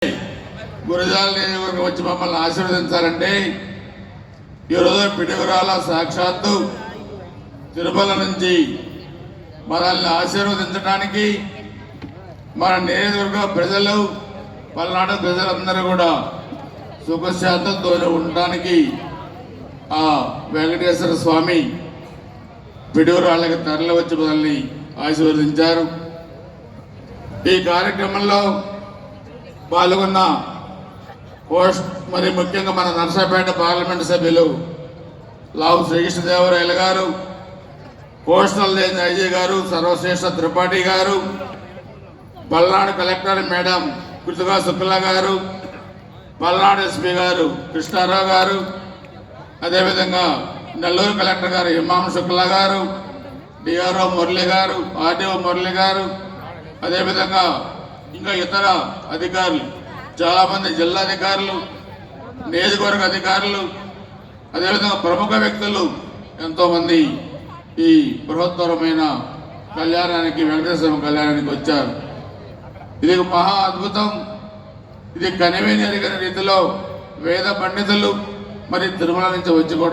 గురజాల నియోజకవర్గం వచ్చి మమ్మల్ని ఆశీర్వదించాలంటే ఈరోజు పిడుగురాల సాక్షాత్తు తిరుమల నుంచి మనల్ని ఆశీర్వదించడానికి మన నియోజకవర్గ ప్రజలు పల్నాడు ప్రజలందరూ కూడా సుఖశాంతంతో ఉండడానికి ఆ వెంకటేశ్వర స్వామి పిడుగురాళ్ళకి తరలి వచ్చి మనల్ని ఆశీర్వదించారు. ఈ కార్యక్రమంలో పాల్గొన్న మరి ముఖ్యంగా మన నర్సాపేట పార్లమెంట్ సభ్యులు లావు శ్రీకృష్ణదేవరాయలు గారు, కోస్టల్ రేంజ్ ఐజీ గారు సర్వశ్రేష్ఠ త్రిపాఠి గారు, పల్నాడు కలెక్టర్ మేడం కృతికా శుక్లా గారు, పల్నాడు ఎస్పీ గారు కృష్ణారావు గారు, అదేవిధంగా నెల్లూరు కలెక్టర్ గారు ఇమాం శుక్లా గారు, డిఆర్ఓ మురళి గారు, ఆర్డీఓ మురళి గారు, అదేవిధంగా ఇంకా ఇతర అధికారులు చాలామంది, జిల్లా అధికారులు, నియోజకవర్గ అధికారులు, అదేవిధంగా ప్రముఖ వ్యక్తులు ఎంతోమంది ఈ బృహత్తరమైన కళ్యాణానికి వెంకటేశ్వర కళ్యాణానికి వచ్చారు. ఇది మహా అద్భుతం. ఇది కనివేని అడిగిన రీతిలో వేద పండితులు మరి తిరుమల నుంచి వచ్చి కూడా